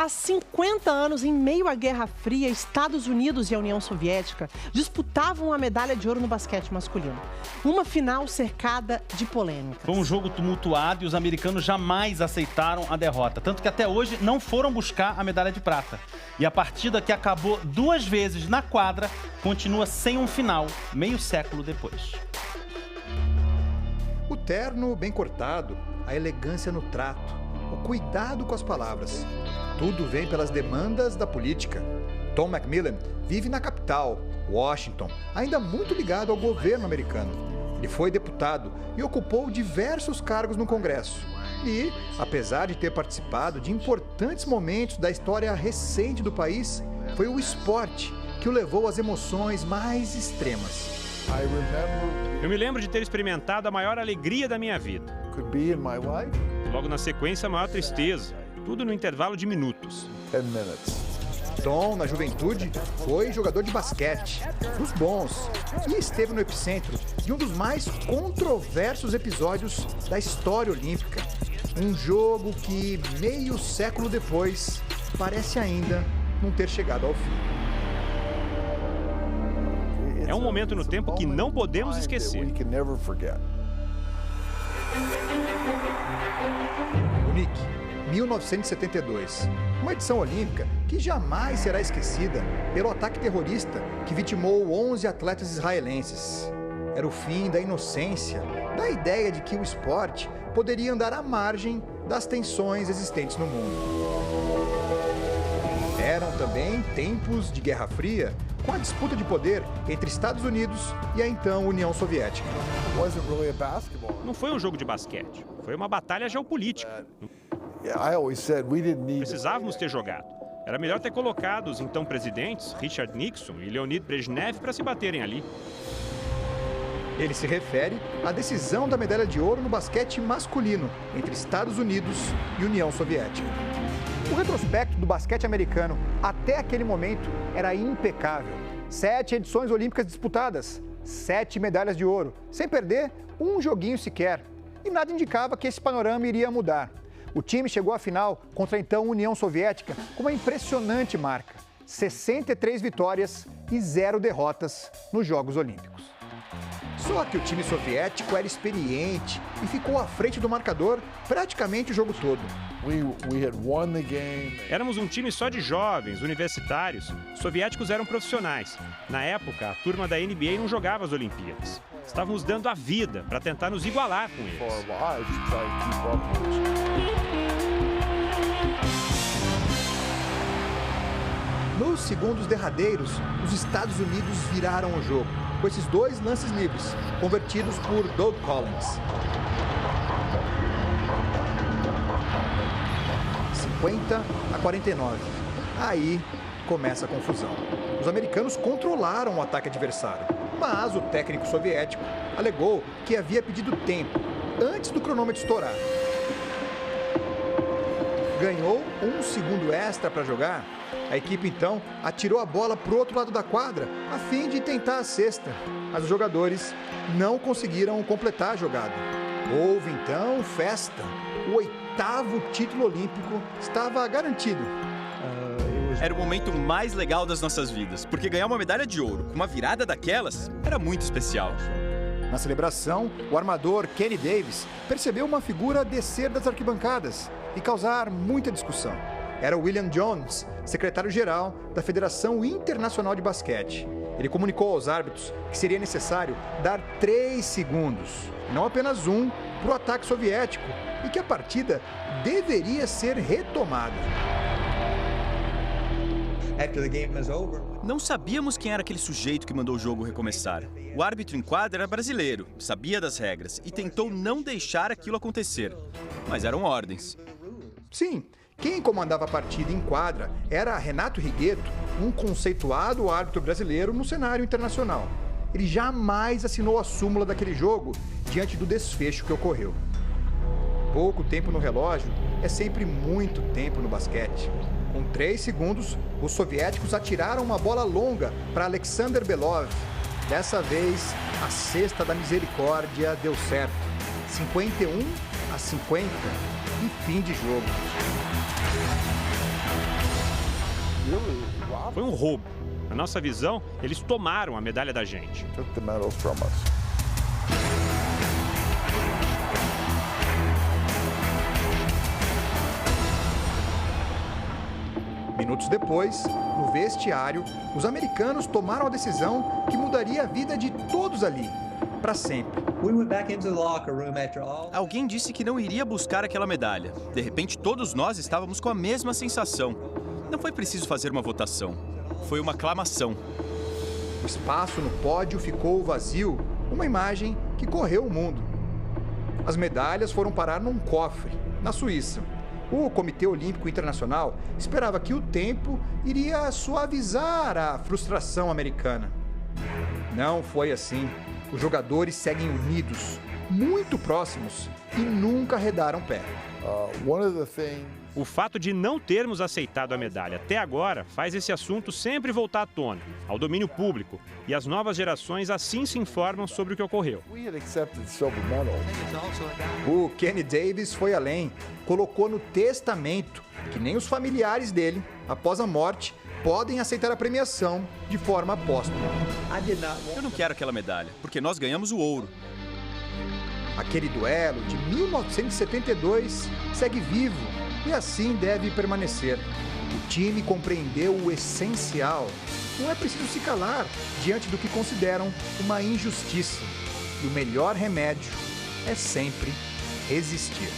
Há 50 anos, em meio à Guerra Fria, Estados Unidos e a União Soviética disputavam a medalha de ouro no basquete masculino. Uma final cercada de polêmicas. Foi um jogo tumultuado e os americanos jamais aceitaram a derrota. Tanto que até hoje não foram buscar a medalha de prata. E a partida, que acabou 2 vezes na quadra, continua sem um final, meio século depois. O terno bem cortado, a elegância no trato, o cuidado com as palavras. Tudo vem pelas demandas da política. Tom McMillan vive na capital, Washington, ainda muito ligado ao governo americano. Ele foi deputado e ocupou diversos cargos no Congresso. E, apesar de ter participado de importantes momentos da história recente do país, foi o esporte que o levou às emoções mais extremas. Eu me lembro de ter experimentado a maior alegria da minha vida. Logo na sequência, a maior tristeza. Tudo no intervalo de minutos. Tom, na juventude, foi jogador de basquete, dos bons, e esteve no epicentro de um dos mais controversos episódios da história olímpica. Um jogo que, meio século depois, parece ainda não ter chegado ao fim. É um momento no tempo que não podemos esquecer. Munique, 1972. Uma edição olímpica que jamais será esquecida pelo ataque terrorista que vitimou 11 atletas israelenses. Era o fim da inocência, da ideia de que o esporte poderia andar à margem das tensões existentes no mundo. Eram também tempos de Guerra Fria, com a disputa de poder entre Estados Unidos e a então União Soviética. Não foi um jogo de basquete, foi uma batalha geopolítica. Precisávamos ter jogado. Era melhor ter colocado os então presidentes, Richard Nixon e Leonid Brezhnev, para se baterem ali. Ele se refere à decisão da medalha de ouro no basquete masculino entre Estados Unidos e União Soviética. O retrospecto do basquete americano até aquele momento era impecável. 7 edições olímpicas disputadas, 7 medalhas de ouro, sem perder um joguinho sequer. E nada indicava que esse panorama iria mudar. O time chegou à final contra a então União Soviética com uma impressionante marca: 63 vitórias e 0 derrotas nos Jogos Olímpicos. Só que o time soviético era experiente e ficou à frente do marcador praticamente o jogo todo. Éramos um time só de jovens, universitários. Os soviéticos eram profissionais. Na época, a turma da NBA não jogava as Olimpíadas. Estávamos dando a vida para tentar nos igualar com eles. Nos segundos derradeiros, os Estados Unidos viraram o jogo, com esses 2 lances livres, convertidos por Doug Collins. 50-49. Aí começa a confusão. Os americanos controlaram o ataque adversário, mas o técnico soviético alegou que havia pedido tempo antes do cronômetro estourar. Ganhou 1 segundo extra para jogar. A equipe, então, atirou a bola para o outro lado da quadra, a fim de tentar a cesta. Mas os jogadores não conseguiram completar a jogada. Houve, então, festa. O 8º título olímpico estava garantido. Era o momento mais legal das nossas vidas, porque ganhar uma medalha de ouro com uma virada daquelas era muito especial. Na celebração, o armador Kenny Davis percebeu uma figura descer das arquibancadas e causar muita discussão. Era William Jones, secretário-geral da Federação Internacional de Basquete. Ele comunicou aos árbitros que seria necessário dar 3 segundos, não apenas 1, para o ataque soviético, e que a partida deveria ser retomada. Não sabíamos quem era aquele sujeito que mandou o jogo recomeçar. O árbitro em quadra era brasileiro, sabia das regras e tentou não deixar aquilo acontecer. Mas eram ordens. Sim, quem comandava a partida em quadra era Renato Righetto, um conceituado árbitro brasileiro no cenário internacional. Ele jamais assinou a súmula daquele jogo diante do desfecho que ocorreu. Pouco tempo no relógio é sempre muito tempo no basquete. Com 3 segundos, os soviéticos atiraram uma bola longa para Alexander Belov. Dessa vez, a cesta da misericórdia deu certo. 51-50 e fim de jogo. Foi um roubo. Na nossa visão, eles tomaram a medalha da gente. Minutos depois, no vestiário, os americanos tomaram a decisão que mudaria a vida de todos ali, para sempre. Alguém disse que não iria buscar aquela medalha. De repente, todos nós estávamos com a mesma sensação. Não foi preciso fazer uma votação. Foi uma aclamação. O espaço no pódio ficou vazio, uma imagem que correu o mundo. As medalhas foram parar num cofre, na Suíça. O Comitê Olímpico Internacional esperava que o tempo iria suavizar a frustração americana. Não foi assim. Os jogadores seguem unidos, muito próximos e nunca arredaram pé. O fato de não termos aceitado a medalha até agora faz esse assunto sempre voltar à tona, ao domínio público, e as novas gerações assim se informam sobre o que ocorreu. O Kenny Davis foi além, colocou no testamento que nem os familiares dele, após a morte, podem aceitar a premiação de forma póstuma. Eu não quero aquela medalha, porque nós ganhamos o ouro. Aquele duelo de 1972 segue vivo e assim deve permanecer. O time compreendeu o essencial. Não é preciso se calar diante do que consideram uma injustiça. E o melhor remédio é sempre resistir.